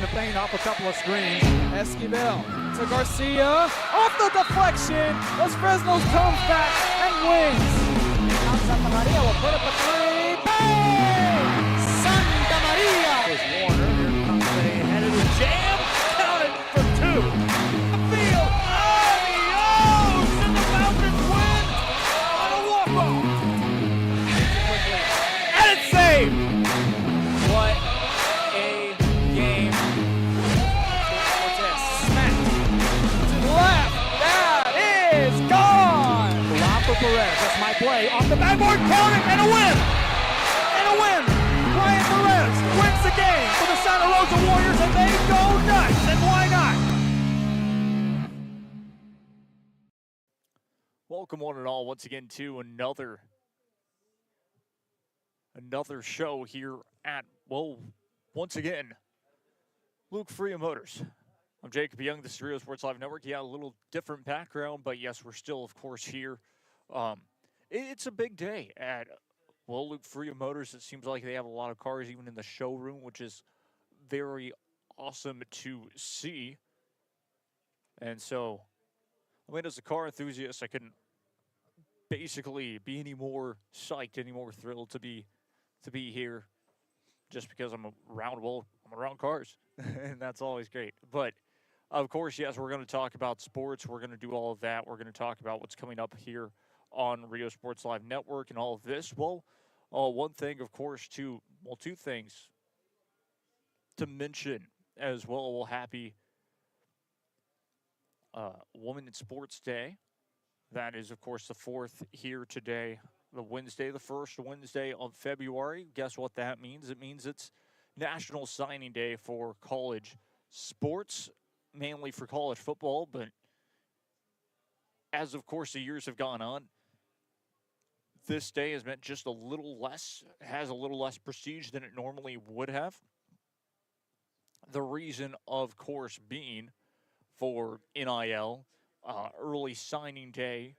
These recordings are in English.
to paint off a couple of screens. Esquivel to Garcia. Off the deflection as Fresno's comes back and wins. Now Santa Maria will put up a three. Bang! Santa Maria! There's Warner. Here comes a headed jam. Count it for two. Field. Adios! And the Falcons win on a walk-off. And it's saved. What a game. What's this? Smack to the left. That is gone. Rob for Perez. That's my play. Off the backboard. Count it. And a win. And a win. Brian Perez wins the game for the Santa Rosa Warriors, and they go nuts. And why not? Welcome one and all once again to another show here at, well, once again, Luke Fruia Motors. I'm Jacob Young, this is Rio Sports Live Network. Yeah, a little different background, but yes, we're still, of course, here. It's a big day at, well, Luke Fruia Motors. It seems like they have a lot of cars even in the showroom, which is very awesome to see. And so, I mean, as a car enthusiast, I couldn't basically be any more psyched, any more thrilled to be here, just because I'm around cars, and that's always great. But of course, yes, we're going to talk about sports. We're going to do all of that. We're going to talk about what's coming up here on Rio Sports Live Network and all of this. Well, one thing, of course, two things to mention as well. Well, happy Women in Sports Day. That is, of course, the 4th here today, the first Wednesday of February. Guess what that means? It means it's National Signing Day for college sports, mainly for college football. But as, of course, the years have gone on, this day has meant has a little less prestige than it normally would have. The reason, of course, being for NIL, early signing day.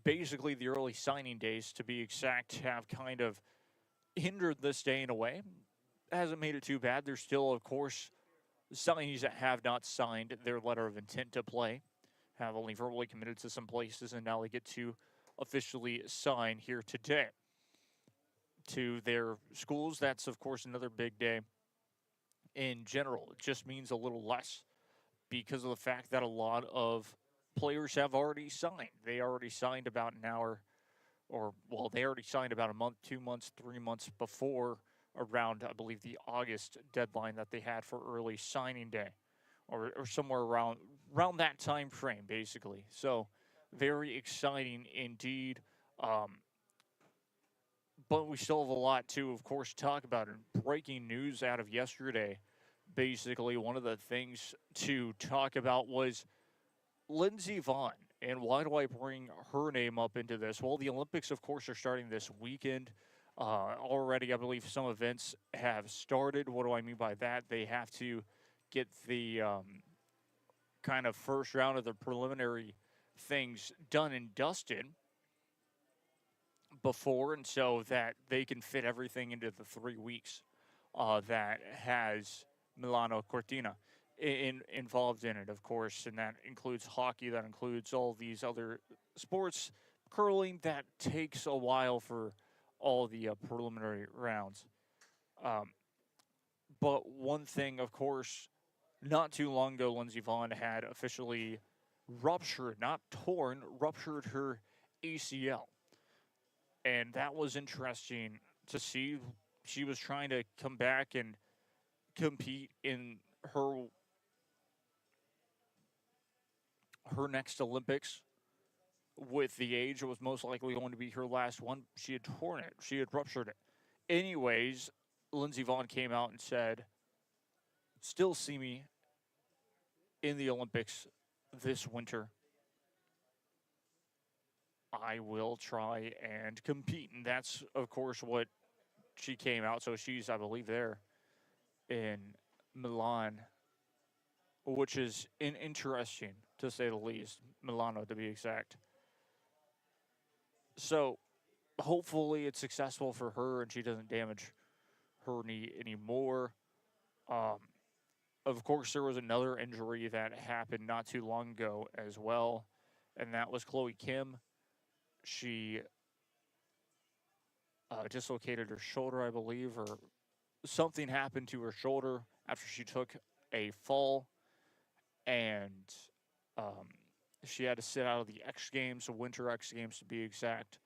Basically, the early signing days, to be exact, have kind of hindered this day in a way. It hasn't made it too bad. There's still, of course, signees that have not signed their letter of intent to play, have only verbally committed to some places, and now they get to officially sign here today to their schools. That's, of course, another big day in general. It just means a little less because of the fact that a lot of players have already signed. They already signed about an hour, they already signed about a month, 2 months, 3 months before around, I believe, the August deadline that they had for early signing day, or somewhere around that time frame, basically. So very exciting indeed. But we still have a lot to, of course, talk about. And breaking news out of yesterday, basically, one of the things to talk about was Lindsey Vonn. And why do I bring her name up into this? Well, the Olympics, of course, are starting this weekend. Already, I believe some events have started. What do I mean by that? They have to get the kind of first round of the preliminary things done and dusted before, and so that they can fit everything into the 3 weeks that has Milano Cortina involved in it, of course, and that includes hockey, that includes all these other sports, curling, that takes a while for all the preliminary rounds. But one thing, of course, not too long ago, Lindsey Vonn had officially ruptured her ACL. And that was interesting to see. She was trying to come back and compete in her next Olympics with the age. It was most likely going to be her last one. She had torn it. She had ruptured it. Anyways, Lindsey Vonn came out and said, "Still see me in the Olympics this winter. I will try and compete." And that's, of course, what she came out. So she's, I believe, there in Milan, which is interesting, to say the least. Milano, to be exact. So hopefully it's successful for her and she doesn't damage her knee anymore. of course, there was another injury that happened not too long ago as well, and that was Chloe Kim. She dislocated her shoulder, I believe, or something happened to her shoulder after she took a fall, and um, she had to sit out of the X Games, the Winter X Games to be exact.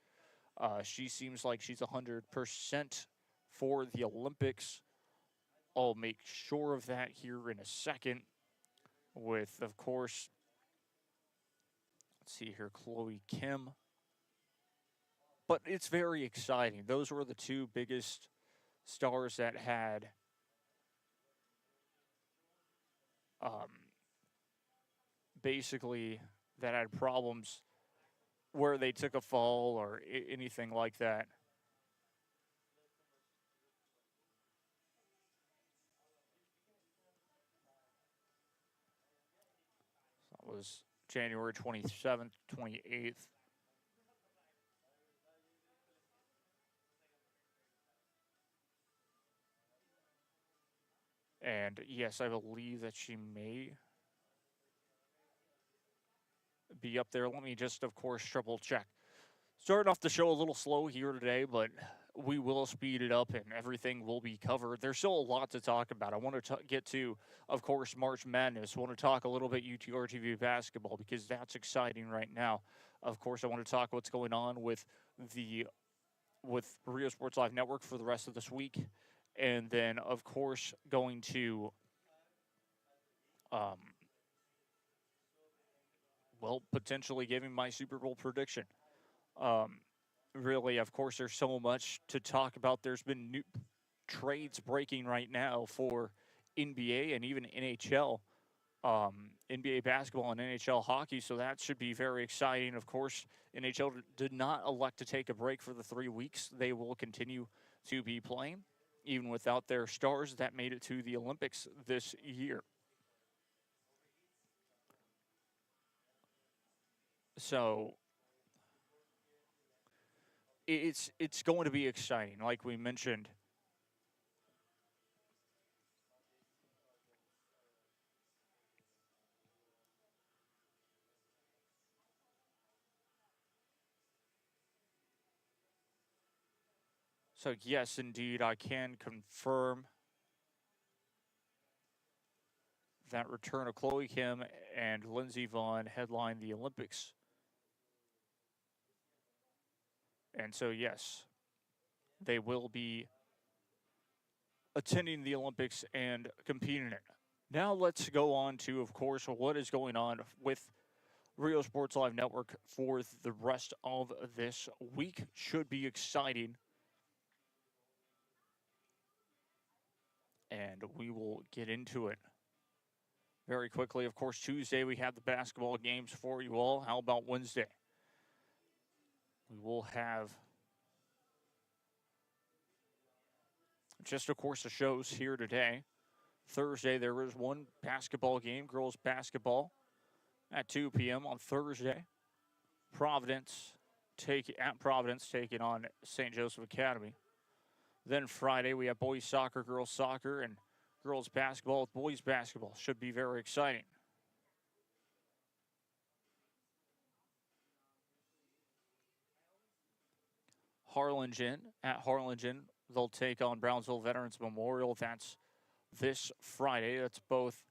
She seems like she's 100% for the Olympics. I'll make sure of that here in a second. With, of course, let's see here, Chloe Kim. But it's very exciting. Those were the two biggest stars that had basically that had problems where they took a fall or anything like that. That was January 27th, 28th. And yes, I believe that she may be up there. Let me just, of course, triple check. Starting off the show a little slow here today, but we will speed it up and everything will be covered. There's still a lot to talk about. I want to get to, of course, March Madness. I want to talk a little bit UTR TV basketball because that's exciting right now. Of course, I want to talk what's going on with Rio Sports Live Network for the rest of this week. And then, of course, going to potentially giving my Super Bowl prediction. Really, of course, there's so much to talk about. There's been new trades breaking right now for NBA and even NHL, NBA basketball and NHL hockey, so that should be very exciting. Of course, NHL did not elect to take a break for the 3 weeks. They will continue to be playing, even without their stars that made it to the Olympics this year. So it's going to be exciting, like we mentioned. So yes, indeed, I can confirm that return of Chloe Kim and Lindsey Vonn headline the Olympics. And so, yes, they will be attending the Olympics and competing in it. Now let's go on to, of course, what is going on with Rio Sports Live Network for the rest of this week. Should be exciting. And we will get into it very quickly. Of course, Tuesday we have the basketball games for you all. How about Wednesday? We will have just, of course, the shows here today. Thursday, there is one basketball game, girls basketball, at 2 p.m. on Thursday. Providence taking on St. Joseph Academy. Then Friday, we have boys soccer, girls soccer, and girls basketball with boys basketball. Should be very exciting. Harlingen, at Harlingen, they'll take on Brownsville Veterans Memorial. That's this Friday. That's both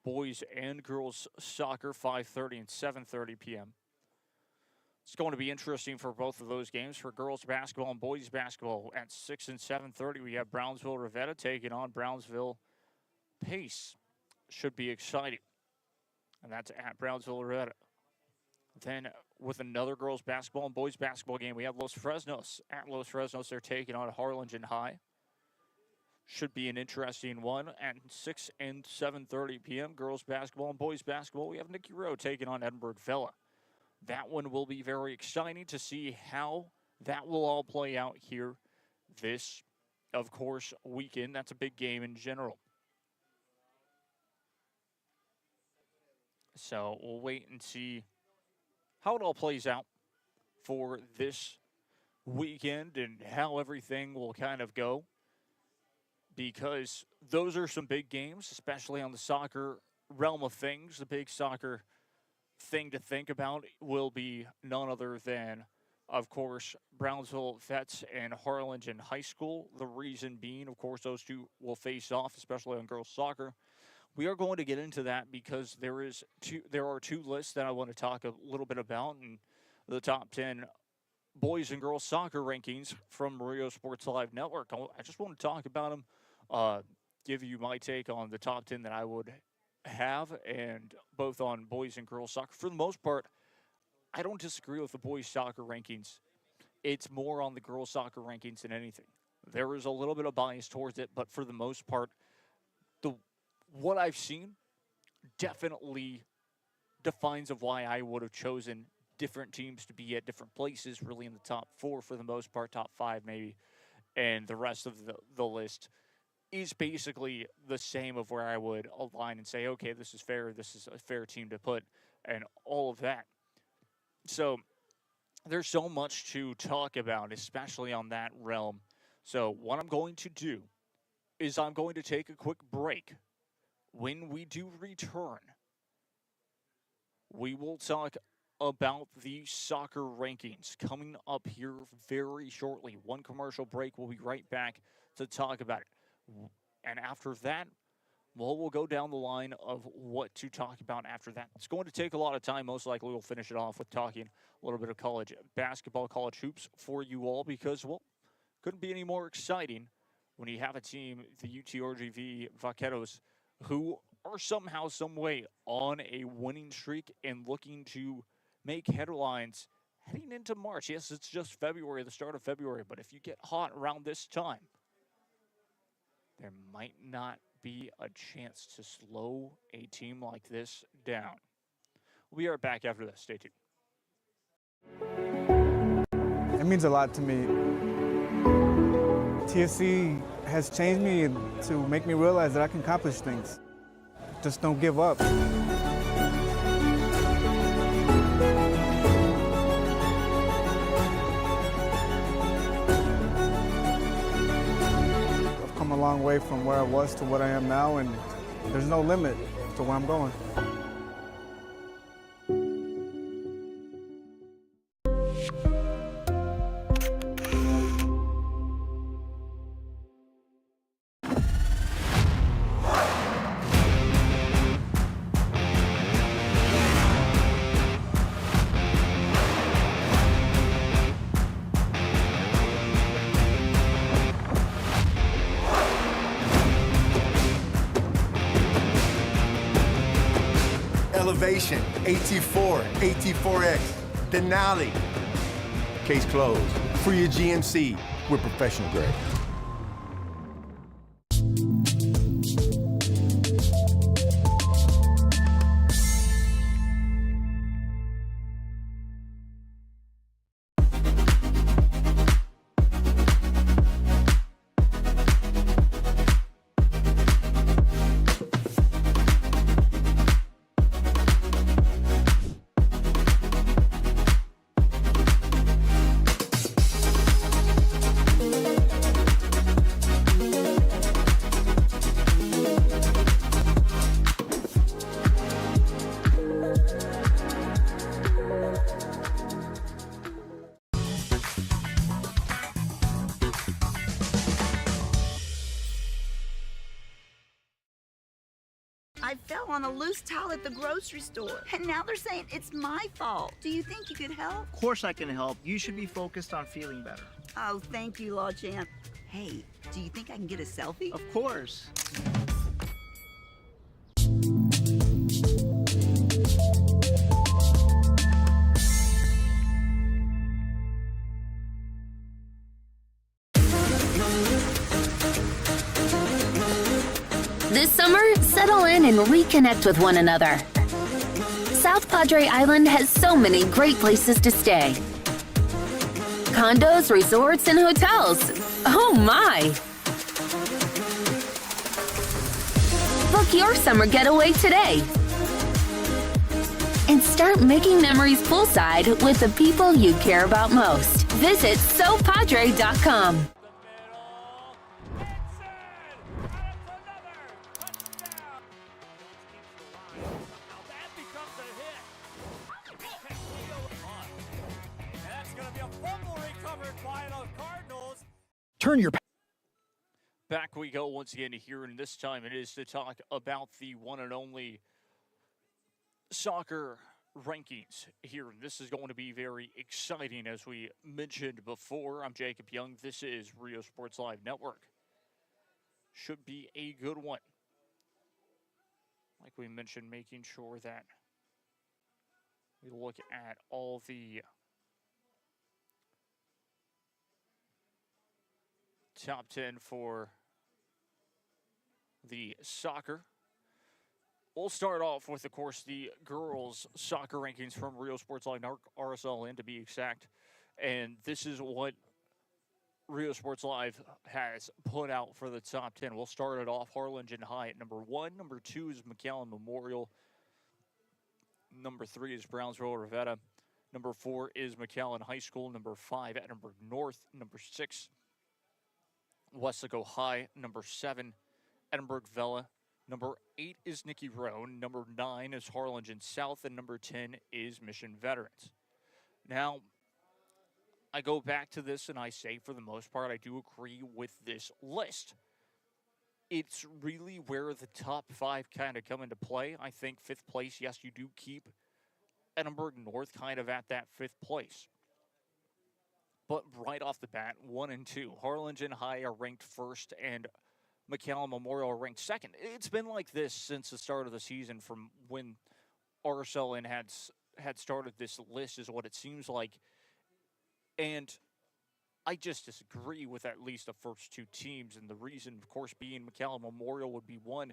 boys and girls soccer, 5:30 and 7:30 p.m. It's going to be interesting for both of those games. For girls basketball and boys basketball at 6 and 7:30, we have Brownsville Revetta taking on Brownsville Pace. Should be exciting. And that's at Brownsville Revetta. Then with another girls basketball and boys basketball game, we have Los Fresnos. At Los Fresnos, they're taking on Harlingen High. Should be an interesting one. At 6 and 7:30 p.m., girls basketball and boys basketball, we have Nicky Rowe taking on Edinburgh Villa. That one will be very exciting to see how that will all play out here this, of course, weekend. That's a big game in general. So we'll wait and see how it all plays out for this weekend and how everything will kind of go. because those are some big games, especially on the soccer realm of things. The big soccer thing to think about will be none other than, of course, Brownsville Vets and Harlingen High School. The reason being, of course, those two will face off, especially on girls soccer. We are going to get into that because there are two lists that I want to talk a little bit about, and the top 10 boys and girls soccer rankings from Rio Sports Live Network. I just want to talk about them, give you my take on the top 10 that I would have, and both on boys and girls soccer. For the most part, I don't disagree with the boys soccer rankings. It's more on the girls soccer rankings than anything. There is a little bit of bias towards it, but for the most part, what I've seen definitely defines of why I would have chosen different teams to be at different places, really in the top 4 for the most part, top 5 maybe, and the rest of the list is basically the same of where I would align and say, okay, this is fair, this is a fair team to put, and all of that. So there's so much to talk about, especially on that realm. So what I'm going to do is I'm going to take a quick break. When we do return, we will talk about the soccer rankings coming up here very shortly. One commercial break. We'll be right back to talk about it. And after that, well, we'll go down the line of what to talk about after that. It's going to take a lot of time. Most likely we'll finish it off with talking a little bit of college basketball, college hoops for you all because, well, couldn't be any more exciting when you have a team, the UTRGV Vaqueros, who are somehow, some way on a winning streak and looking to make headlines heading into March. Yes, it's just February, the start of February, but if you get hot around this time, there might not be a chance to slow a team like this down. We are back after this. Stay tuned. It means a lot to me. TSC has changed me to make me realize that I can accomplish things. Just don't give up. I've come a long way from where I was to what I am now, and there's no limit to where I'm going. Elevation, AT4, AT4X, Denali. Case closed. Fruia GMC, we're professional grade. I fell on a loose towel at the grocery store, and now they're saying it's my fault. Do you think you could help? Of course I can help. You should be focused on feeling better. Oh, thank you, Law Champ. Hey, do you think I can get a selfie? Of course. This summer, settle in and reconnect with one another. South Padre Island has so many great places to stay. Condos, resorts, and hotels. Oh my! Book your summer getaway today. And start making memories poolside with the people you care about most. Visit SoPadre.com. Turn your Back we go once again here, and this time it is to talk about the one and only soccer rankings here. This is going to be very exciting, as we mentioned before. I'm Jacob Young. This is Rio Sports Live Network. Should be a good one. Like we mentioned, making sure that we look at all the top 10 for the soccer. We'll start off with, of course, the girls' soccer rankings from Rio Sports Live Network, RSLN to be exact. And this is what Rio Sports Live has put out for the top 10. We'll start it off. Harlingen High at number 1. Number 2 is McAllen Memorial. Number 3 is Brownsville Rivetta. Number 4 is McAllen High School. Number 5, Edinburgh North. Number 6, Wesco High. Number 7, Edinburgh Vella. Number 8 is Nicky Roan. Number 9 is Harlingen South. And number 10 is Mission Veterans. Now, I go back to this and I say, for the most part, I do agree with this list. It's really where the top 5 kind of come into play. I think 5th place, yes, you do keep Edinburgh North kind of at that 5th place. But right off the bat, 1 and 2, Harlingen High are ranked 1st and McAllen Memorial are ranked 2nd. It's been like this since the start of the season, from when RSLN had started this list, is what it seems like. And I just disagree with at least the first 2 teams, and the reason, of course, being McAllen Memorial would be 1,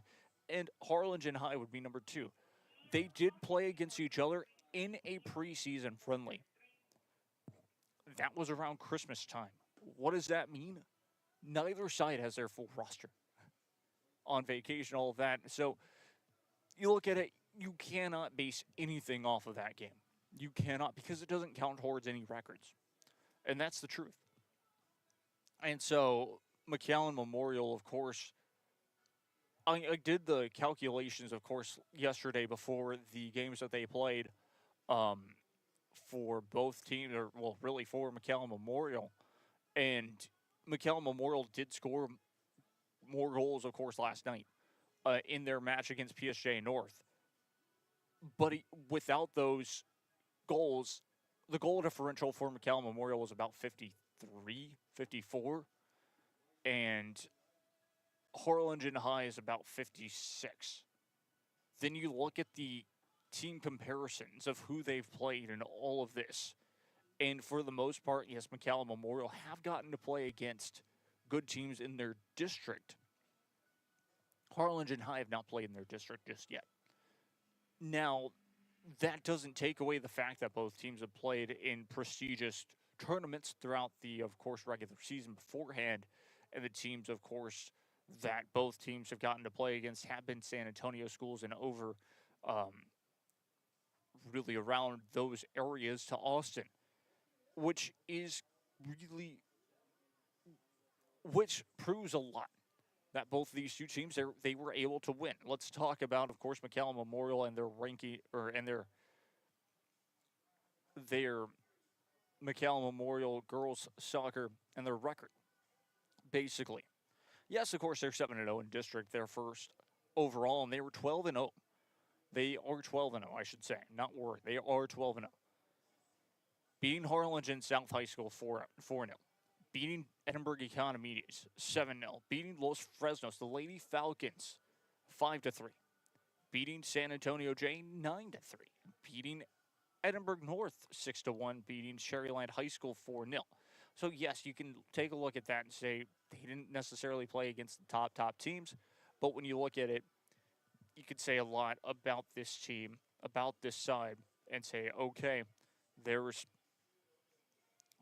and Harlingen High would be number 2. They did play against each other in a preseason friendly. That was around Christmas time. What does that mean? Neither side has their full roster on vacation, all of that. So you look at it, you cannot base anything off of that game. You cannot, because it doesn't count towards any records. And that's the truth. And so McAllen Memorial, of course, I did the calculations, of course, yesterday before the games that they played for both teams, or, well, really for McAllen Memorial. And McAllen Memorial did score more goals, of course, last night in their match against PSG North. But without those goals, the goal differential for McAllen Memorial was about 53, 54. And Harlingen High is about 56. Then you look at the team comparisons of who they've played in all of this. And for the most part, yes, McAllen Memorial have gotten to play against good teams in their district. Harlingen High have not played in their district just yet. Now, that doesn't take away the fact that both teams have played in prestigious tournaments throughout the, of course, regular season beforehand. And the teams, of course, that both teams have gotten to play against have been San Antonio schools and over really around those areas to Austin, which proves a lot that both of these 2 teams, they were able to win. Let's talk about, of course, McAllen Memorial and their ranking, and their McAllen Memorial girls soccer and their record. Basically, yes, of course, they're 7-0 in district. They're 1st overall, and they were 12-0. They are 12-0, I should say. Not were. They are 12-0. Beating Harlingen South High School 4-0. Beating Edinburgh Economies 7-0. Beating Los Fresnos, the Lady Falcons, 5-3. Beating San Antonio J 9-3. Beating Edinburgh North 6-1. Beating Cherryland High School 4-0. So yes, you can take a look at that and say they didn't necessarily play against the top teams, but when you look at it, you could say a lot about this team, about this side, and say, okay, there's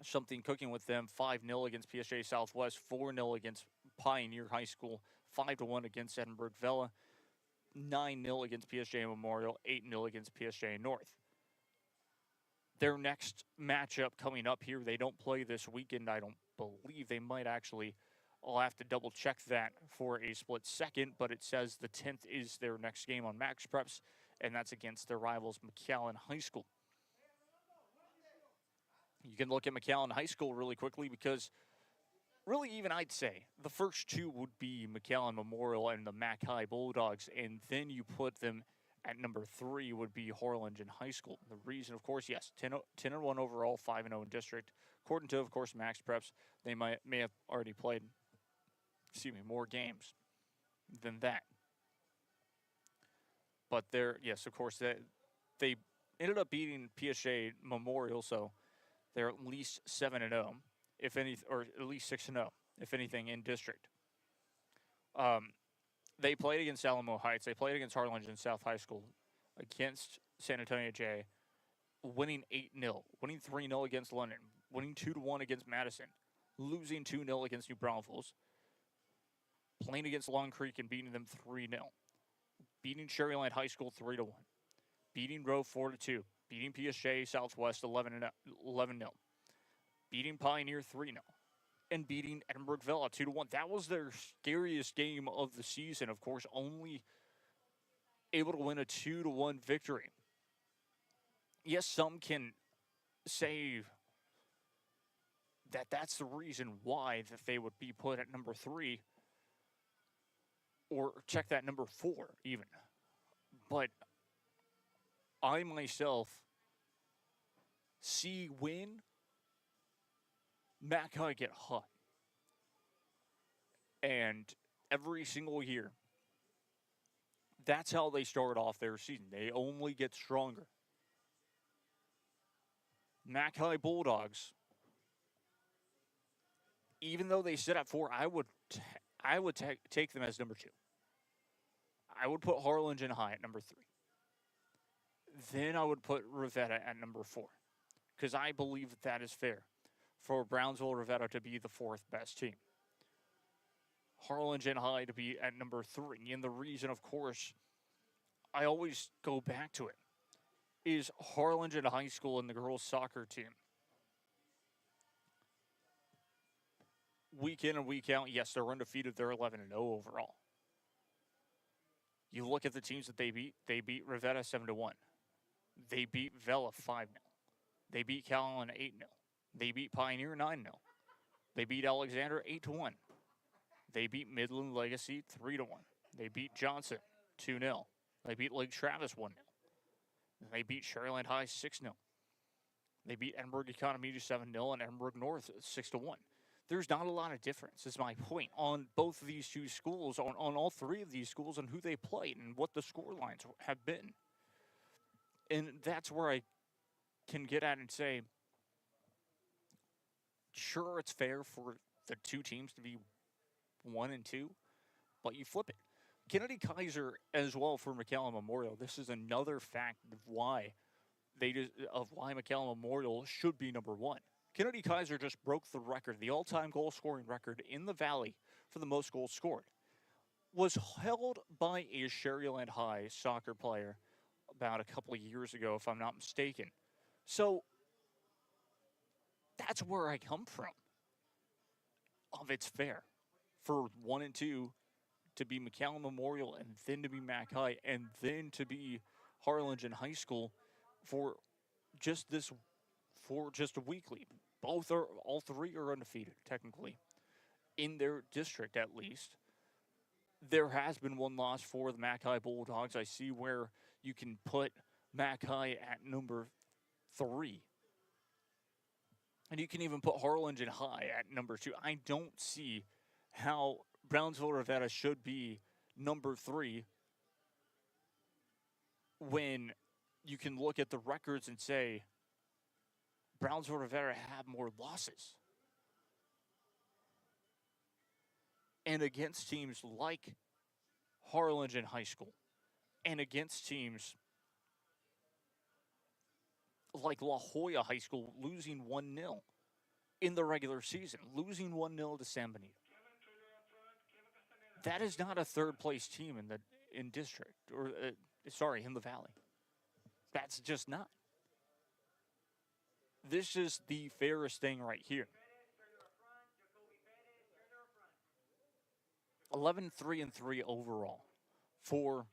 something cooking with them. 5-0 against PSG Southwest, 4-0 against Pioneer High School, 5-1 against Edinburgh Vella, 9-0 against PSG Memorial, 8-0 against PSG North. Their next matchup coming up here, they don't play this weekend, I don't believe. They might actually. I'll have to double check that for a split second, but it says the 10th is their next game on Max Preps, and that's against their rivals, McAllen High School. You can look at McAllen High School really quickly because really even I'd say the first two would be McAllen Memorial and the Mac High Bulldogs, and then you put them at number 3 would be Harlingen High School. The reason, of course, yes, 10-1 overall, 5-0 in district. According to, of course, Max Preps, they may have already played, more games than that. But yes, of course, they ended up beating PSA Memorial, so they're at least 7-0, if any, or at least 6-0, if anything, in district. They played against Alamo Heights. They played against Harlingen South High School, against San Antonio J, winning 8-0, winning 3-0 against London, winning 2-1 against Madison, losing 2-0 against New Braunfels, playing against Long Creek and beating them 3-0, beating Sherryland High School 3-1, beating Rowe 4-2, beating PSG Southwest 11-0, beating Pioneer 3-0, and beating Edinburgh Villa 2-1. That was their scariest game of the season. Of course, only able to win a 2-1 victory. Yes, some can say that that's the reason why that they would be put at number 3, or check that number 4 even. But I myself see when Mac High get hot. And every single year, that's how they start off their season. They only get stronger. Mac High Bulldogs, even though they sit at 4, I would take them as number 2. I would put Harlingen High at number 3. Then I would put Rivetta at number 4, because I believe that is fair for Brownsville Rivetta to be the 4th best team. Harlingen High to be at number 3. And the reason, of course, I always go back to it, is Harlingen High School and the girls' soccer team. Week in and week out, yes, they're undefeated. They're 11-0 overall. You look at the teams that they beat. They beat Rivetta 7-1. They beat Vela 5-0. They beat Callan 8-0. They beat Pioneer 9-0. They beat Alexander 8-1. They beat Midland Legacy 3-1. They beat Johnson 2-0. They beat Lake Travis 1-0. They beat Sherryland High 6-0. They beat Edinburgh Economy 7-0 and Edinburgh North 6-1. There's not a lot of difference, is my point, on both of these two schools, on all 3 of these schools, and who they played and what the score lines have been. And that's where I can get at and say, sure, it's fair for the 2 teams to be 1 and 2, but you flip it. Kennedy Kaiser as well for McAllen Memorial. This is another fact of why McAllen Memorial should be number 1. Kennedy Kaiser just broke the record, the all-time goal-scoring record in the Valley for the most goals scored. Was held by a Sherryland High soccer player about a couple of years ago, if I'm not mistaken. So that's where I come from. It's fair for 1 and 2 to be McAllen Memorial, and then to be Mac High, and then to be Harlingen High School for just a weekly. All 3 are undefeated, technically, in their district at least. There has been 1 loss for the Mac High Bulldogs. I see where you can put Mac High at number 3. And you can even put Harlingen High at number 2. I don't see how Brownsville Rivetta should be number 3 when you can look at the records and say Brownsville Rivetta have more losses. And against teams like Harlingen High School, and against teams like La Jolla High School, losing 1-0 in the regular season, losing 1-0 to San Benito. That is not a third-place team in district, or in the Valley. That's just not. This is the fairest thing right here. 11-3-3 overall for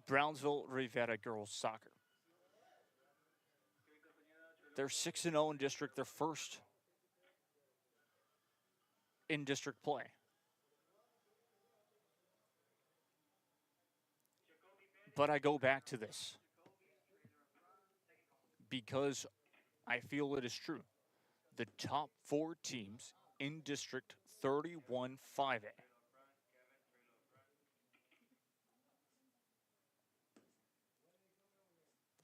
Brownsville Rivetta girls soccer. They're 6-0 in district. They're first in district play. But I go back to this because I feel it is true. The top 4 teams in District 31 5A.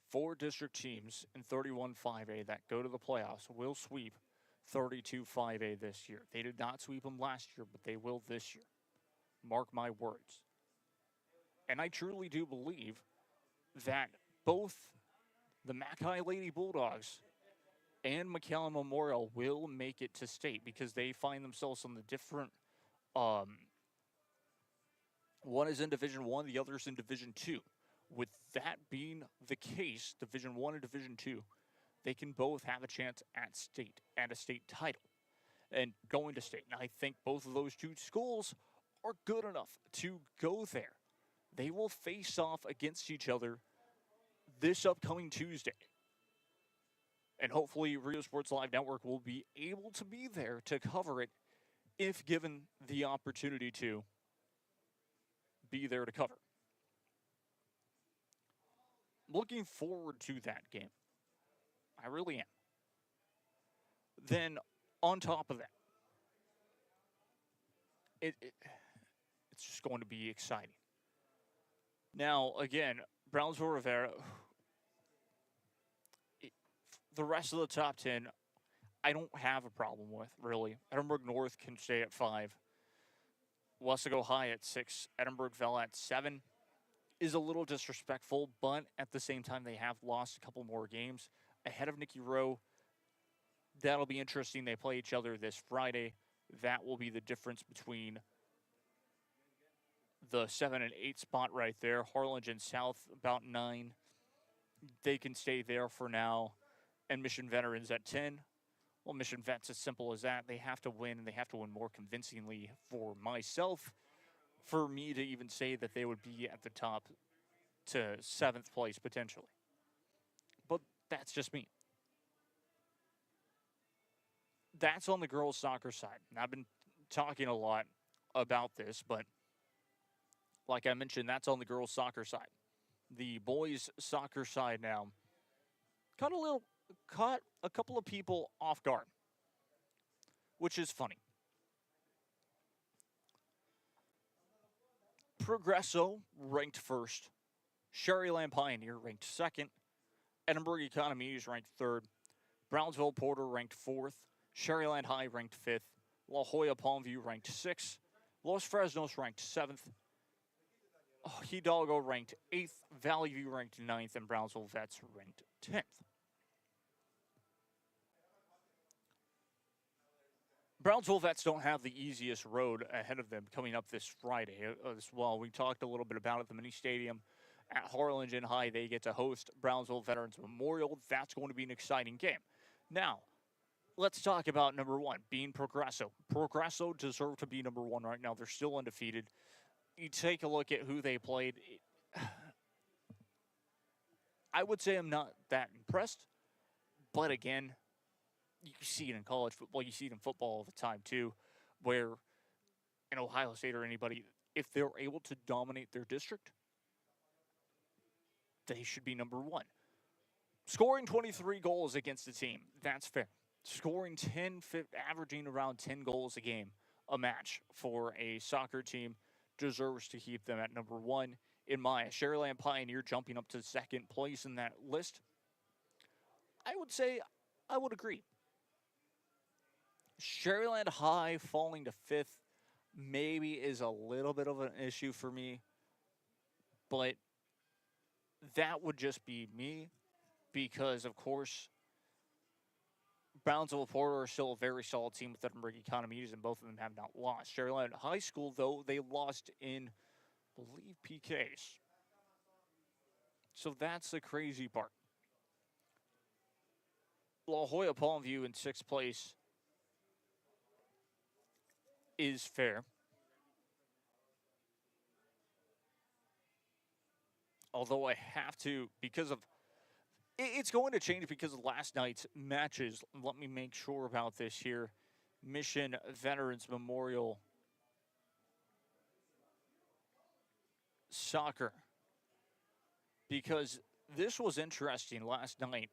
4 district teams in 31 5A that go to the playoffs will sweep 32 5A this year. They did not sweep them last year, but they will this year. Mark my words. And I truly do believe that both the Mackay Lady Bulldogs and McAllen Memorial will make it to state because they find themselves on the different. One is in Division 1, the other is in Division 2. With that being the case, Division 1 and Division 2, they can both have a chance at a state title, and going to state. And I think both of those 2 schools are good enough to go there. They will face off against each other this upcoming Tuesday. And hopefully Rio Sports Live Network will be able to be there to cover it if given the opportunity to be there to cover. Looking forward to that game. I really am. Then, on top of that, it's just going to be exciting. Now, again, Brownsville Rivera, the rest of the top 10, I don't have a problem with, really. Edinburgh North can stay at 5. Westago High at 6. Edinburghville at 7 is a little disrespectful, but at the same time, they have lost a couple more games ahead of Nicky Rowe. That'll be interesting. They play each other this Friday. That will be the difference between the 7 and 8 spot right there. Harlingen South, about 9. They can stay there for now. And Mission Veterans at 10. Well, Mission Vets, as simple as that. They have to win, and they have to win more convincingly for myself, for me to even say that they would be at the top to 7th place, potentially. But that's just me. That's on the girls' soccer side. And I've been talking a lot about this, but like I mentioned, that's on the girls' soccer side. The boys' soccer side now caught a couple of people off guard, which is funny. Progresso ranked 1st. Sherryland Pioneer ranked 2nd. Edinburgh Economies ranked 3rd. Brownsville Porter ranked 4th. Sherryland High ranked 5th. La Jolla Palmview ranked 6th. Los Fresnos ranked 7th. Hidalgo ranked 8th. Valley View ranked 9th. And Brownsville Vets ranked 10th. Brownsville Vets don't have the easiest road ahead of them coming up this Friday as well. We talked a little bit about it. The mini stadium at Harlingen High, they get to host Brownsville Veterans Memorial. That's going to be an exciting game. Now, let's talk about number 1, being Progresso. Progresso deserve to be number 1 right now. They're still undefeated. You take a look at who they played. I would say I'm not that impressed, but again, you see it in college football. You see it in football all the time, too, where in Ohio State or anybody, if they're able to dominate their district, they should be number 1. Scoring 23 goals against a team, that's fair. Scoring averaging around 10 goals a game, a match for a soccer team deserves to keep them at number 1 in my Sherryland Pioneer jumping up to 2nd place in that list. I would say I would agree. Sherryland High falling to 5th maybe is a little bit of an issue for me, but that would just be me because, of course, Brownsville Porter are still a very solid team with Edinburgh Economies, and both of them have not lost. Sherryland High School, though, they lost in, I believe, PKs. So that's the crazy part. La Jolla Palmview in 6th place is fair. Although I have to, because of, it's going to change because of last night's matches. Let me make sure about this here. Mission Veterans Memorial Soccer, because this was interesting last night.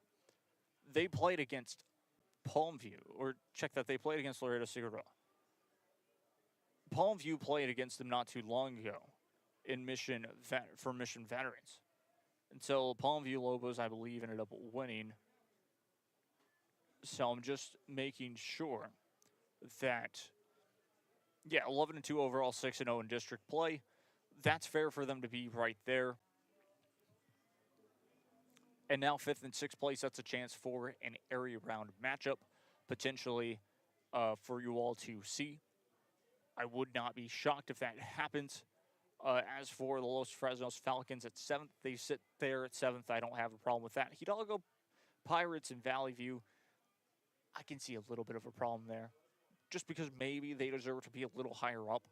They played against Palmview, or check that, they played against Laredo Figueroa. Palmview played against them not too long ago in for Mission Veterans. And so Palmview Lobos, I believe, ended up winning. So I'm just making sure that, 11-2 overall, 6-0 in district play. That's fair for them to be right there. And now 5th and 6th place, that's a chance for an area round matchup, potentially for you all to see. I would not be shocked if that happens. As for the Los Fresnos Falcons at 7th, they sit there at 7th. I don't have a problem with that. Hidalgo Pirates and Valley View, I can see a little bit of a problem there, just because maybe they deserve to be a little higher up.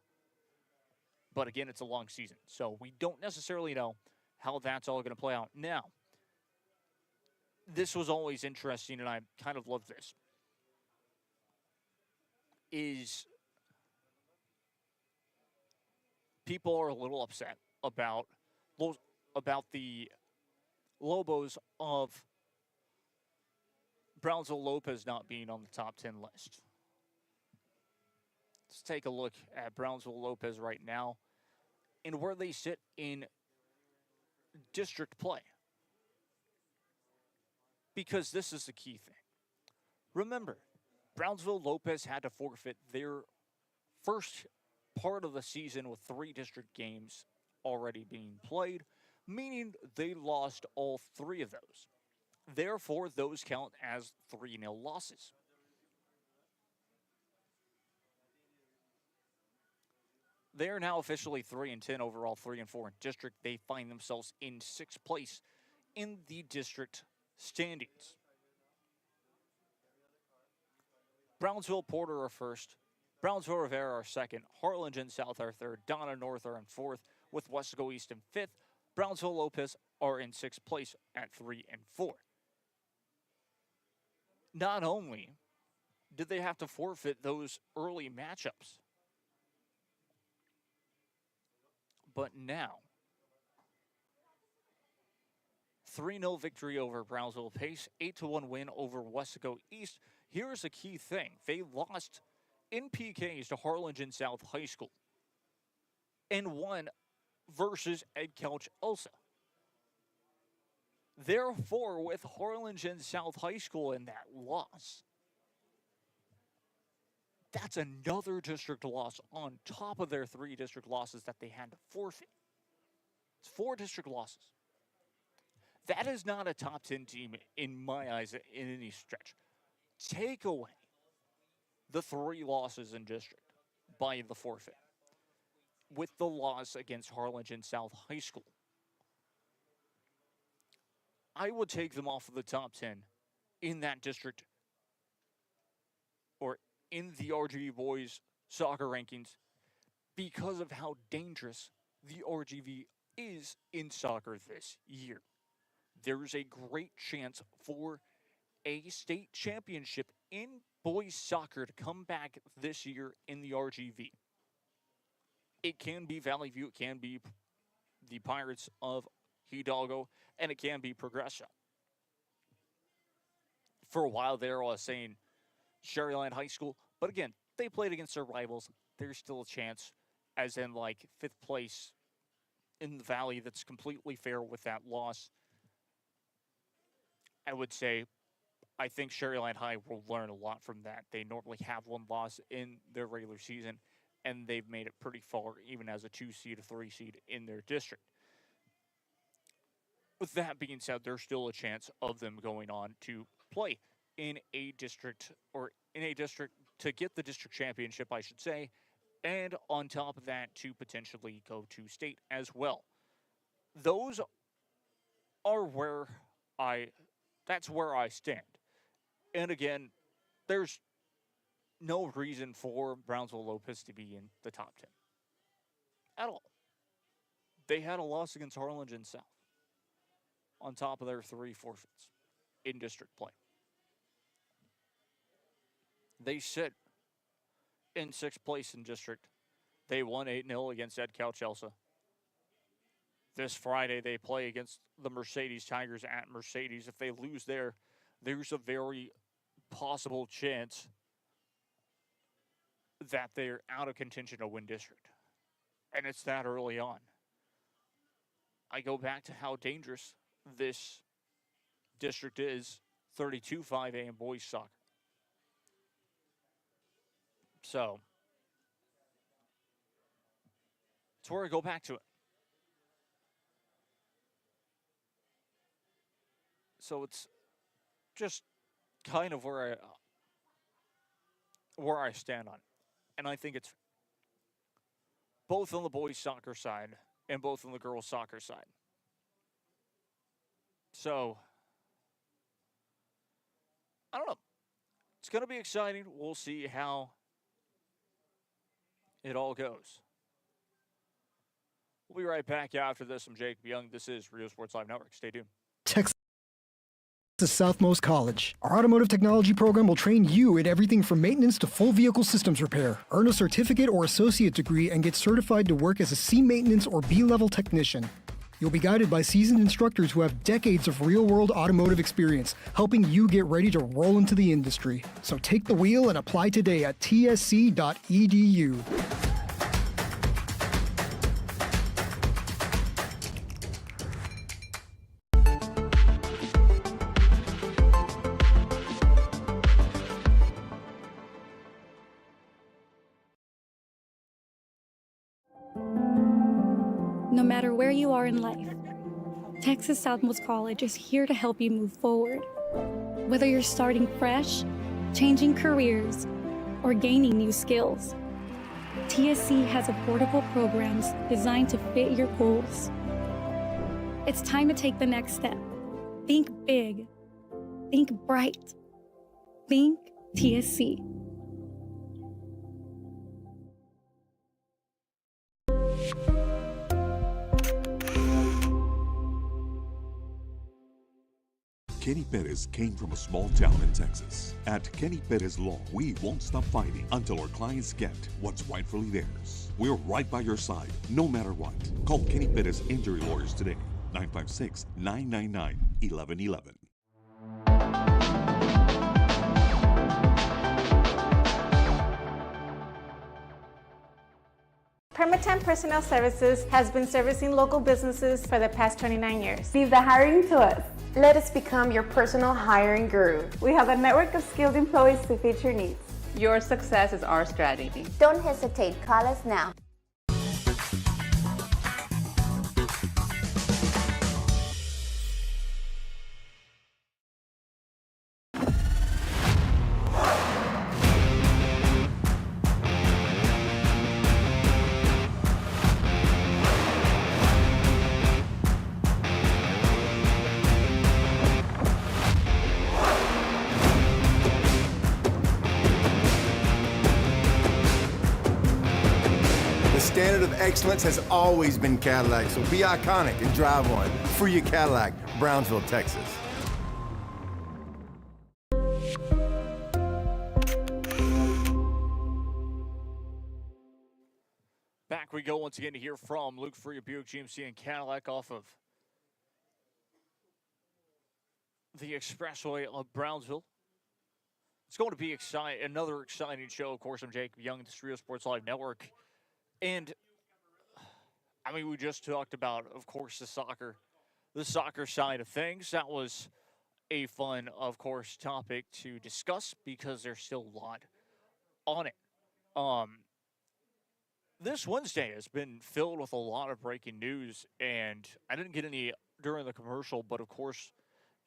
But again, it's a long season, so we don't necessarily know how that's all going to play out. Now, this was always interesting, and I kind of love this, is people are a little upset about the Lobos of Brownsville Lopez not being on the top 10 list. Let's take a look at Brownsville Lopez right now and where they sit in district play. Because this is the key thing. Remember, Brownsville Lopez had to forfeit their first part of the season with 3 district games already being played, meaning they lost all 3 of those. Therefore, those count as 3-0 losses. They are now officially 3-10 overall, 3-4 in district. They find themselves in 6th place in the district standings. Brownsville Porter are first. Brownsville Rivera are second. Harlingen South are third. Donna North are in fourth, with Wesco East in fifth. Brownsville Lopez are in 6th place at 3 and 4. Not only did they have to forfeit those early matchups, but now 3-0 victory over Brownsville Pace, 8-1 win over Wesco East. Here's a key thing. They lost in PKs to Harlingen South High School and won versus Ed Couch Elsa. Therefore, with Harlingen South High School in that loss, that's another district loss on top of their 3 district losses that they had to forfeit. It's 4 district losses. That is not a top 10 team in my eyes in any stretch. Take away the 3 losses in district by the forfeit with the loss against Harlingen South High School. I would take them off of the top 10 in that district or in the RGV boys soccer rankings because of how dangerous the RGV is in soccer this year. There's a great chance for a state championship in boys soccer to come back this year in the RGV. It can be Valley View, it can be the Pirates of Hidalgo, and it can be Progresso. For a while there, I was saying Sherryland High School, but again, they played against their rivals. There's still a chance, as in like 5th place in the Valley, that's completely fair with that loss. I would say I think Sherryland High will learn a lot from that. They normally have 1 loss in their regular season, and they've made it pretty far, even as a 2 seed, a 3 seed in their district. With that being said, there's still a chance of them going on to play in a district, or in a district to get the district championship, I should say, and on top of that, to potentially go to state as well. Those are that's where I stand. And again, there's no reason for Brownsville Lopez to be in the top 10 at all. They had a loss against Harlingen South on top of their 3 forfeits in district play. They sit in 6th place in district. They won 8-0 against Ed Chelsea. This Friday, they play against the Mercedes Tigers at Mercedes. If they lose there, there's a very possible chance that they're out of contention to win district. And it's that early on. I go back to how dangerous this district is, 32-5A in boys soccer. So, it's where I go back to it. So it's just kind of where I stand on it. And I think it's both on the boys soccer side and both on the girls soccer side. So, I don't know. It's going to be exciting. We'll see how it all goes. We'll be right back after this. I'm Jacob Young. This is Rio Sports Live Network. Stay tuned. Texas Southmost College. Our automotive technology program will train you in everything from maintenance to full vehicle systems repair. Earn a certificate or associate degree and get certified to work as a C maintenance or B-level technician. You'll be guided by seasoned instructors who have decades of real-world automotive experience, helping you get ready to roll into the industry. So take the wheel and apply today at tsc.edu. No matter where you are in life, Texas Southmost College is here to help you move forward. Whether you're starting fresh, changing careers, or gaining new skills, TSC has affordable programs designed to fit your goals. It's time to take the next step. Think big. Think bright. Think TSC. Kenny Perez came from a small town in Texas. At Kenny Perez Law, we won't stop fighting until our clients get what's rightfully theirs. We're right by your side, no matter what. Call Kenny Perez Injury Lawyers today, 956-999-1111. Permatemp Personnel Services has been servicing local businesses for the past 29 years. Leave the hiring to us. Let us become your personal hiring guru. We have a network of skilled employees to fit your needs. Your success is our strategy. Don't hesitate, call us now. Standard of excellence has always been Cadillac, so be iconic and drive one. Fruia Cadillac, Brownsville, Texas. Back we go once again to hear from Luke Fruia Buick GMC and Cadillac off of the expressway of Brownsville. It's going to be another exciting show. Of course, I'm Jacob Young, the Rio Sports Live Network. And, I mean, we just talked about, of course, the soccer side of things. That was a fun, of course, topic to discuss because there's still a lot on it. This Wednesday has been filled with a lot of breaking news, and I didn't get any during the commercial, but, of course,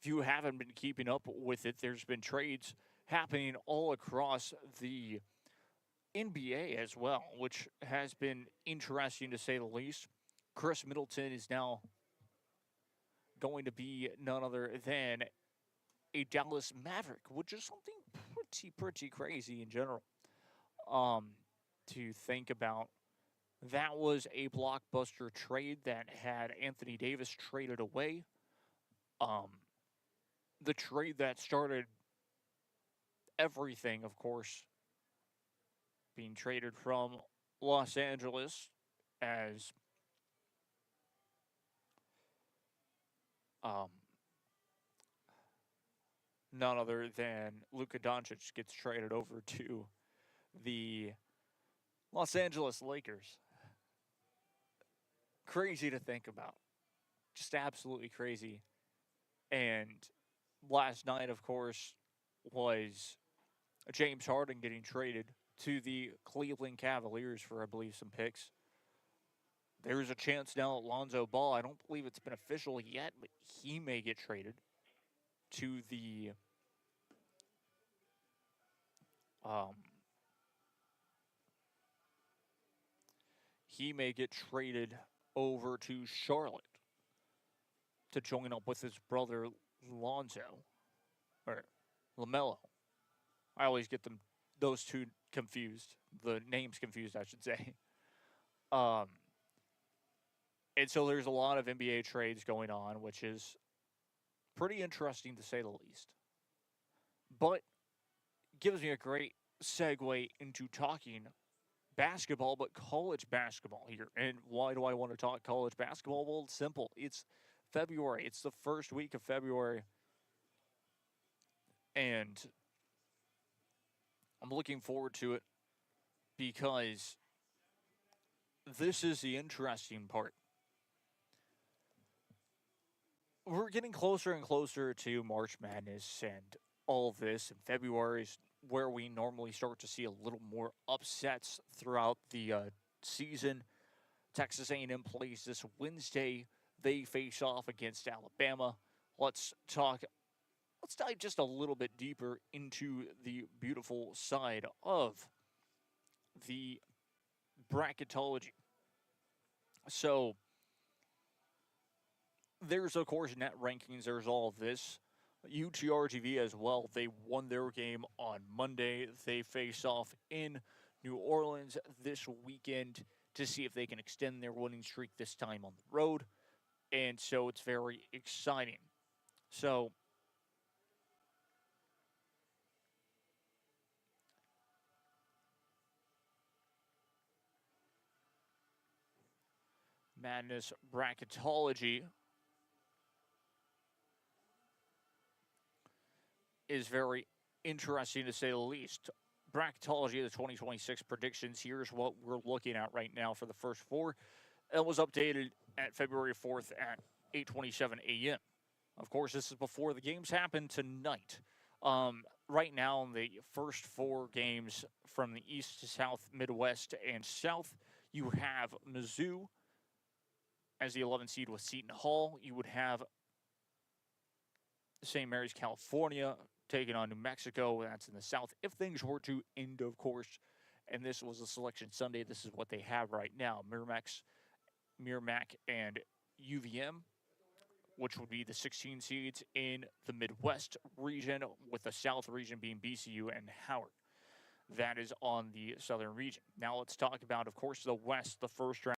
if you haven't been keeping up with it, there's been trades happening all across the NBA as well, which has been interesting to say the least. Chris Middleton is now going to be none other than a Dallas Maverick, which is something pretty crazy in general to think about. That was a blockbuster trade that had Anthony Davis traded away. The trade that started everything, of course, being traded from Los Angeles as none other than Luka Doncic gets traded over to the Los Angeles Lakers. Crazy to think about. Just absolutely crazy. And last night, of course, was James Harden getting traded to the Cleveland Cavaliers for, I believe, some picks. There's a chance now at Lonzo Ball. I don't believe it's been official yet, but he may get traded to the he may get traded over to Charlotte to join up with his brother Lonzo, or LaMelo. I always get those two confused. The names confused, I should say. And so there's a lot of NBA trades going on, which is pretty interesting to say the least. But gives me a great segue into talking basketball, but college basketball here. And why do I want to talk college basketball? Well, it's simple. It's February. It's the first week of February. And I'm looking forward to it because this is the interesting part. We're getting closer and closer to March Madness and all of this, and February is where we normally start to see a little more upsets throughout the season. Texas A&M plays this Wednesday. They face off against Alabama. Let's dive just a little bit deeper into the beautiful side of the bracketology. So there's, of course, net rankings. There's all of this. UTRGV as well. They won their game on Monday. They face off in New Orleans this weekend to see if they can extend their winning streak this time on the road. And so it's very exciting. So Madness bracketology is very interesting to say the least. Bracketology of the 2026 predictions. Here's what we're looking at right now for the first four. It was updated at February 4th at 8:27 a.m. Of course, this is before the games happen tonight. Right now, the first four games from the East to South, Midwest, and South, you have Mizzou as the 11th seed with Seton Hall. You would have St. Mary's, California, taking on New Mexico. That's in the South. If things were to end, of course, and this was a selection Sunday, this is what they have right now. Merrimack and UVM, which would be the 16 seeds in the Midwest region, with the South region being BCU and Howard. That is on the Southern region. Now let's talk about, of course, the West, the first round.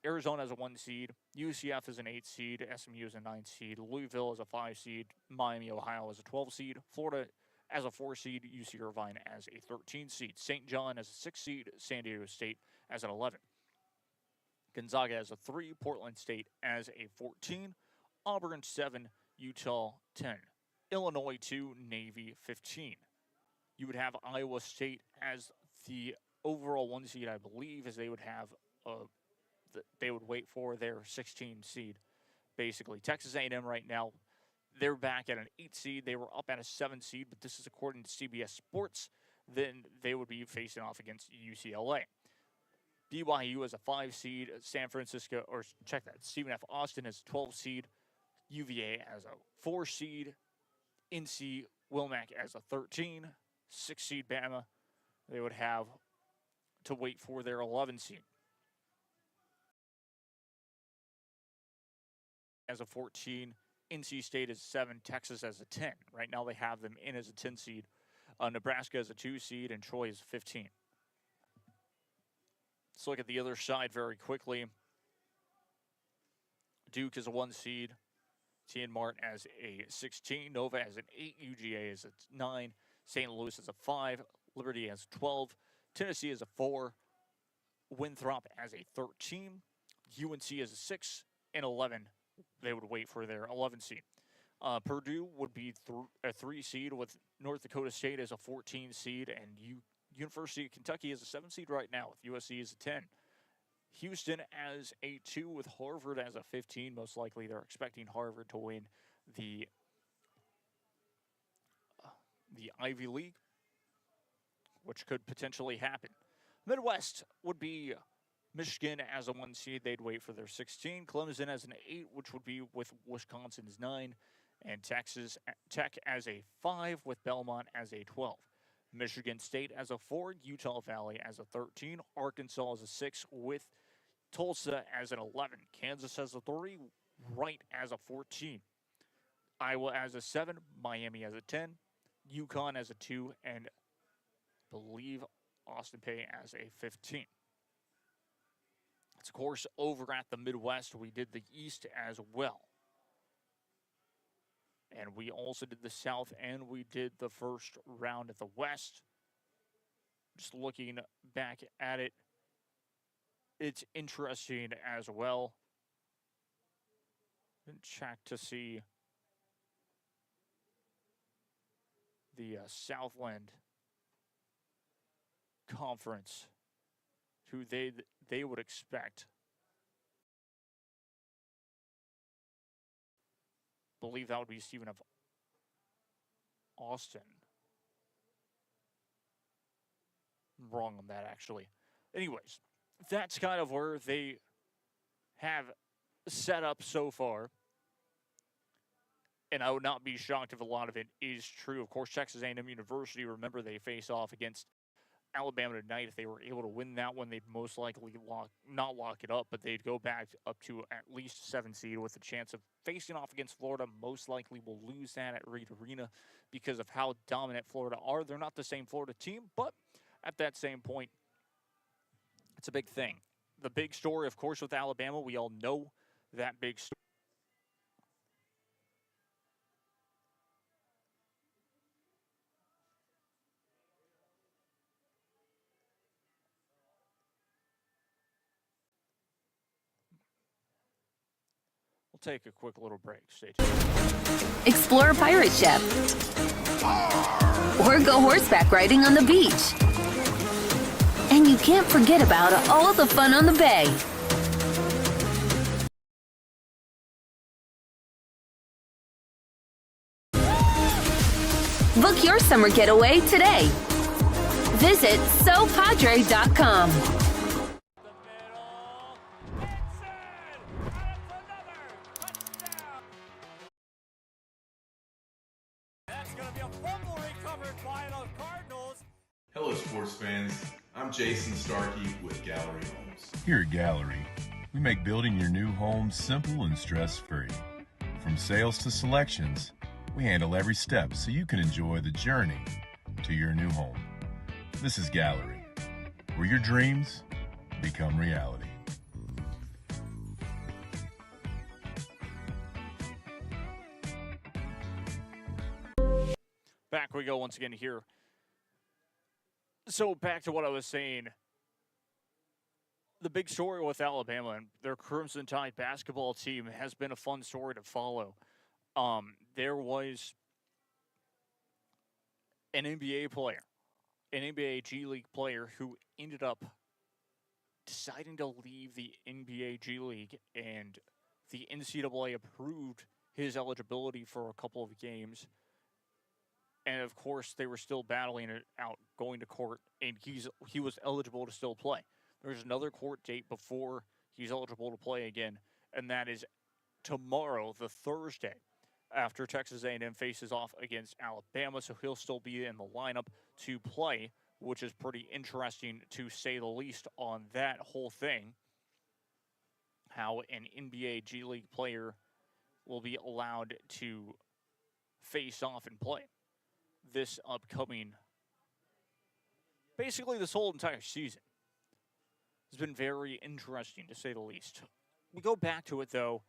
Arizona as a 1 seed, UCF as an 8 seed, SMU as a 9 seed, Louisville as a 5 seed, Miami, Ohio as a 12 seed, Florida as a 4 seed, UC Irvine as a 13 seed, St. John as a 6 seed, San Diego State as an 11. Gonzaga as a 3, Portland State as a 14, Auburn 7, Utah 10, Illinois 2, Navy 15. You would have Iowa State as the overall 1 seed, I believe, as they would have they would wait for their 16 seed, basically. Texas A&M right now, they're back at an 8 seed. They were up at a 7 seed, but this is according to CBS Sports. Then they would be facing off against UCLA. BYU as a 5 seed, San Francisco, or check that, Stephen F. Austin as a 12 seed, UVA as a 4 seed, NC Wilmac as a 13, 6 seed Bama. They would have to wait for their 11 seed. As a 14, NC State as a 7, Texas as a 10. Right now they have them in as a 10 seed. Nebraska as a 2 seed, and Troy as a 15. Let's look at the other side very quickly. Duke is a 1 seed. Tien Mart as a 16, Nova as an 8, UGA as a 9, St. Louis as a 5, Liberty as a 12, Tennessee as a 4, Winthrop as a 13, UNC as a 6, and 11. They would wait for their 11 seed. Purdue would be a 3 seed with North Dakota State as a 14 seed, and University of Kentucky as a 7 seed right now with USC as a 10. Houston as a 2 with Harvard as a 15. Most likely they're expecting Harvard to win the Ivy League, which could potentially happen. Midwest would be Michigan as a 1 seed. They'd wait for their 16. Clemson as an 8, which would be with Wisconsin's 9. And Texas Tech as a 5 with Belmont as a 12. Michigan State as a 4, Utah Valley as a 13, Arkansas as a 6 with Tulsa as an 11, Kansas as a 3, Wright as a 14, Iowa as a 7, Miami as a 10, UConn as a 2, and believe Austin Peay as a 15. Of course, over at the Midwest, we did the East as well. And we also did the South, and we did the first round at the West. Just looking back at it, it's interesting as well. And check to see the Southland Conference, who they would expect. Believe that would be Stephen of Austin. I'm wrong on that, actually. Anyways, that's kind of where they have set up so far. And I would not be shocked if a lot of it is true. Of course, Texas A&M University, remember, they face off against Alabama tonight. If they were able to win that one, they'd most likely not lock it up, but they'd go back up to at least 7 seed with a chance of facing off against Florida. Most likely will lose that at Reed Arena because of how dominant Florida are. They're not the same Florida team, but at that same point, it's a big thing. The big story, of course, with Alabama, we all know that big story. We'll take a quick little break. Stay tuned. Explore a pirate ship. Or go horseback riding on the beach. And you can't forget about all the fun on the bay. Book your summer getaway today. Visit SoPadre.com. Hello, sports fans. I'm Jason Starkey with Gallery Homes. Here at Gallery, we make building your new home simple and stress-free. From sales to selections, we handle every step so you can enjoy the journey to your new home. This is Gallery, where your dreams become reality. Back we go once again here. So back to what I was saying. The big story with Alabama and their Crimson Tide basketball team has been a fun story to follow. There was an NBA player, an NBA G League player who ended up deciding to leave the NBA G League, and the NCAA approved his eligibility for a couple of games. And, of course, they were still battling it out, going to court, and he was eligible to still play. There's another court date before he's eligible to play again, and that is tomorrow, the Thursday, after Texas A&M faces off against Alabama. So he'll still be in the lineup to play, which is pretty interesting, to say the least, on that whole thing, how an NBA G League player will be allowed to face off and play this upcoming, basically this whole entire season. It's been very interesting, to say the least. We go back to it, though.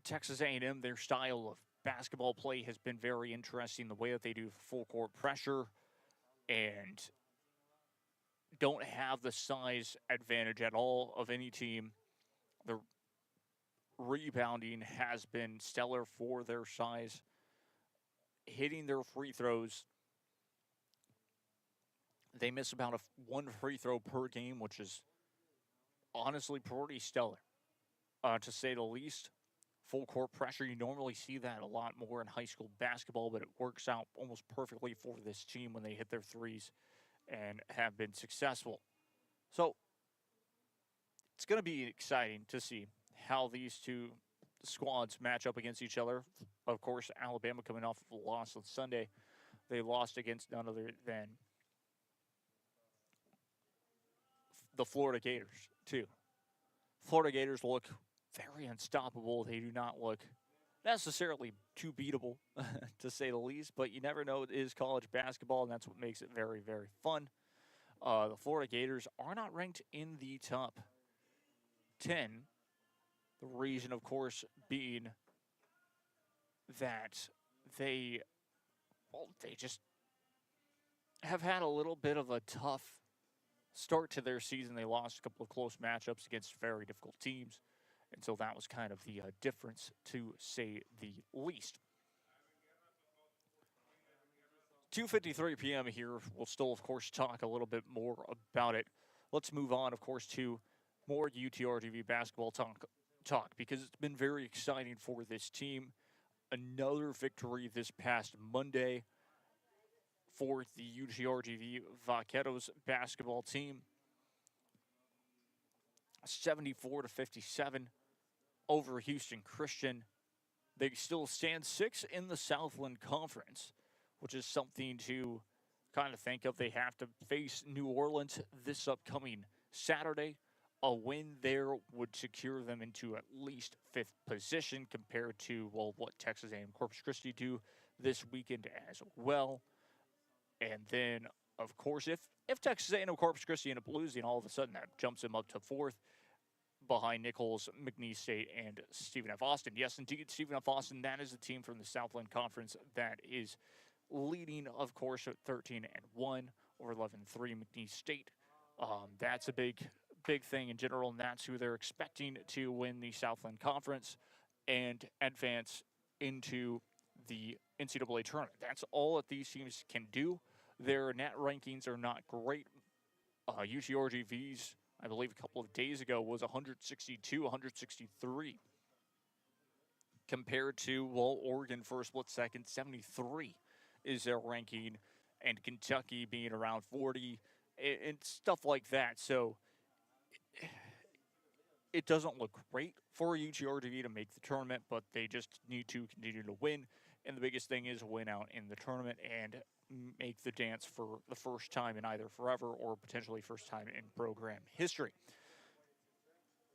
Texas A&M, their style of basketball play has been very interesting. The way that they do full court pressure and don't have the size advantage at all of any team. The rebounding has been stellar for their size. Hitting their free throws, they miss about one free throw per game, which is honestly pretty stellar, to say the least. Full court pressure, you normally see that a lot more in high school basketball, but it works out almost perfectly for this team when they hit their threes and have been successful. So it's going to be exciting to see how these two squads match up against each other. Of course, Alabama coming off of a loss on Sunday. They lost against none other than the Florida Gators, too. Florida Gators look very unstoppable. They do not look necessarily too beatable, to say the least, but you never know. It is college basketball, and that's what makes it very, very fun. The Florida Gators are not ranked in the top 10. The reason, of course, being that they just have had a little bit of a tough start to their season. They lost a couple of close matchups against very difficult teams. And so that was kind of the difference, to say the least. 2:53 p.m. here. We'll still, of course, talk a little bit more about it. Let's move on, of course, to more UTRGV basketball talk because it's been very exciting for this team. Another victory this past Monday for the UTRGV Vaqueros basketball team. 74-57 over Houston Christian. They still stand 6th in the Southland Conference, which is something to kind of think of. They have to face New Orleans this upcoming Saturday. A win there would secure them into at least 5th position compared to, well, what Texas A&M Corpus Christi do this weekend as well. And then, of course, if Texas A&M Corpus Christi end up losing, all of a sudden that jumps them up to 4th behind Nichols, McNeese State, and Stephen F. Austin. Yes, indeed, Stephen F. Austin, that is the team from the Southland Conference that is leading, of course, at 13-1 over 11-3 McNeese State. That's a big thing in general, and that's who they're expecting to win the Southland Conference and advance into the NCAA tournament. That's all that these teams can do. Their net rankings are not great. UTRGV's, I believe a couple of days ago, was 162, 163. Compared to, well, Oregon for a split second, 73 is their ranking, and Kentucky being around 40, and stuff like that. So it doesn't look great for UTRGV to make the tournament, but they just need to continue to win. And the biggest thing is win out in the tournament and make the dance for the first time in either forever or potentially first time in program history.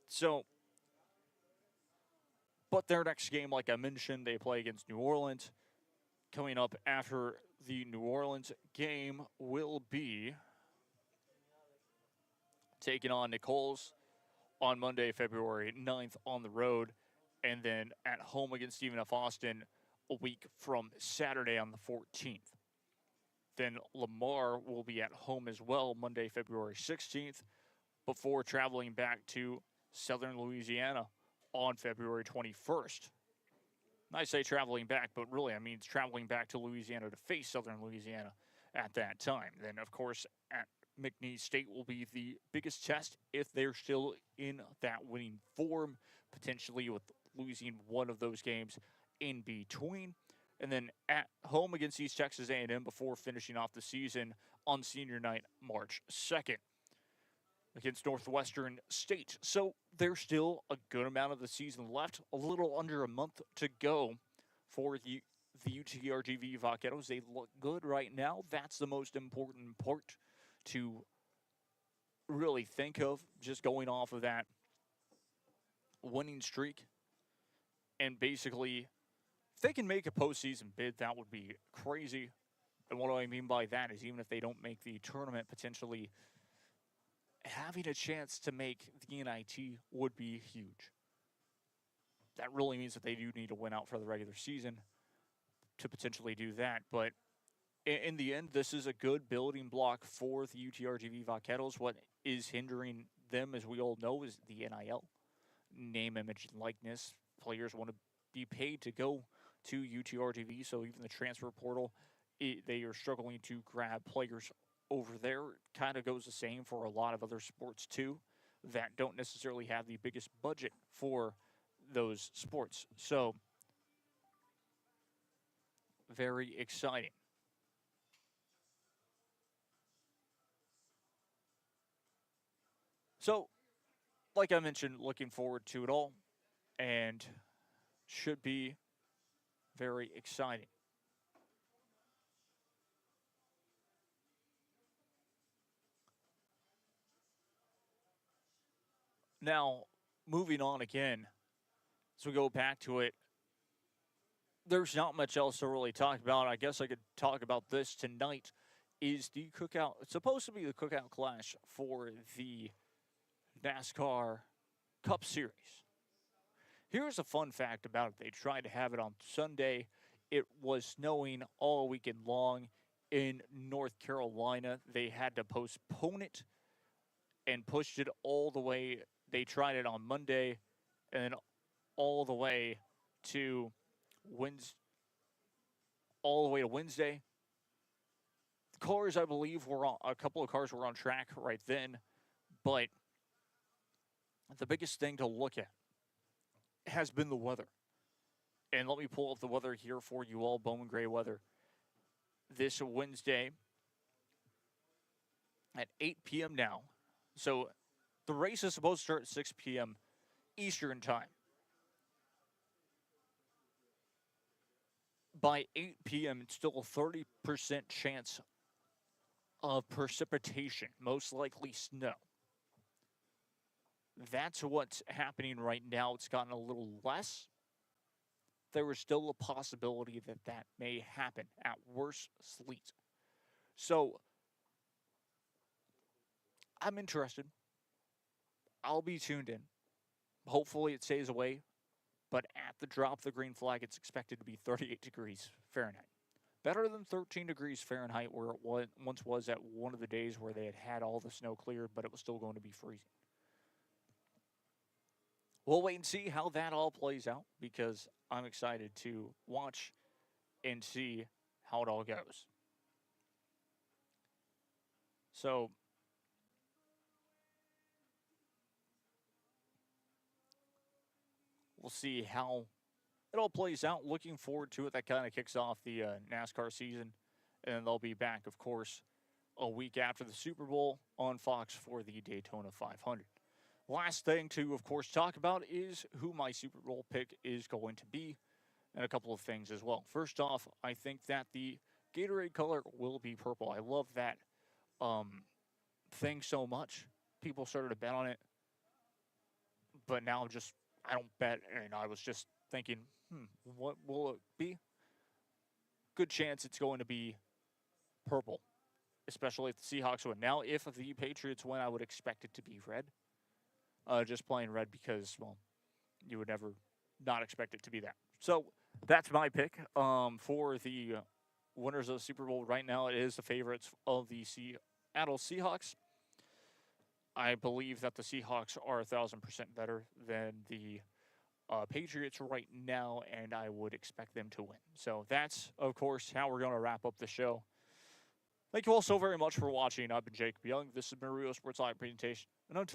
So, but their next game, like I mentioned, they play against New Orleans. Coming up after the New Orleans game will be taking on Nichols on Monday, February 9th on the road, and then at home against Stephen F. Austin a week from Saturday on the 14th. Then Lamar will be at home as well Monday, February 16th, before traveling back to Southern Louisiana on February 21st. I say traveling back, but really I mean it's traveling back to Louisiana to face Southern Louisiana at that time. Then, of course, at McNeese State will be the biggest test if they're still in that winning form, potentially with losing one of those games in between. And then at home against East Texas A&M before finishing off the season on senior night, March 2nd, against Northwestern State. So there's still a good amount of the season left, a little under a month to go for the UTRGV Vaqueros. They look good right now. That's the most important part to really think of, just going off of that winning streak. And basically, if they can make a postseason bid, that would be crazy. And what do I mean by that is even if they don't make the tournament, potentially having a chance to make the NIT would be huge. that really means that they do need to win out for the regular season to potentially do that. But in the end, this is a good building block for the UTRGV Vaqueros. What is hindering them, as we all know, is the NIL. Name, image, and likeness. Players want to be paid to go to UTRGV, so even the transfer portal, they are struggling to grab players over there. Kind of goes the same for a lot of other sports, too, that don't necessarily have the biggest budget for those sports. So, very exciting. So, like I mentioned, looking forward to it all, and should be very exciting. Now, moving on again, as we go back to it, there's not much else to really talk about. I guess I could talk about this tonight. Is the cookout, it's supposed to be the cookout clash for the NASCAR Cup Series. Here's a fun fact about it. They tried to have it on Sunday. It was snowing all weekend long in North Carolina. They had to postpone it and pushed it all the way. They tried it on Monday and then all the way to Wednesday. Cars, I believe, a couple of cars were on track right then, but the biggest thing to look at has been the weather. And let me pull up the weather here for you all, Bowman Gray weather. This Wednesday at 8 p.m. now. So the race is supposed to start at 6 p.m. Eastern time. By 8 p.m., it's still a 30% chance of precipitation, most likely snow. That's what's happening right now. It's gotten a little less. There is still a possibility that that may happen. At worst, sleet. So, I'm interested. I'll be tuned in. Hopefully it stays away. But at the drop of the green flag, it's expected to be 38 degrees Fahrenheit. Better than 13 degrees Fahrenheit where it once was at one of the days where they had all the snow cleared, but it was still going to be freezing. We'll wait and see how that all plays out because I'm excited to watch and see how it all goes. So, we'll see how it all plays out. Looking forward to it. That kind of kicks off the NASCAR season. And they'll be back, of course, a week after the Super Bowl on Fox for the Daytona 500. Last thing to, of course, talk about is who my Super Bowl pick is going to be and a couple of things as well. First off, I think that the Gatorade color will be purple. I love that thing so much. People started to bet on it. But now I don't bet. And I was just thinking, what will it be? Good chance it's going to be purple, especially if the Seahawks win. Now, if the Patriots win, I would expect it to be red. Just plain red because, well, you would never not expect it to be that. So that's my pick for the winners of the Super Bowl. Right now, it is the favorites of the Seattle Seahawks. I believe that the Seahawks are 1,000% better than the Patriots right now, and I would expect them to win. So that's, of course, how we're going to wrap up the show. Thank you all so very much for watching. I've been Jacob Young. This is Mario Sports Live presentation. And until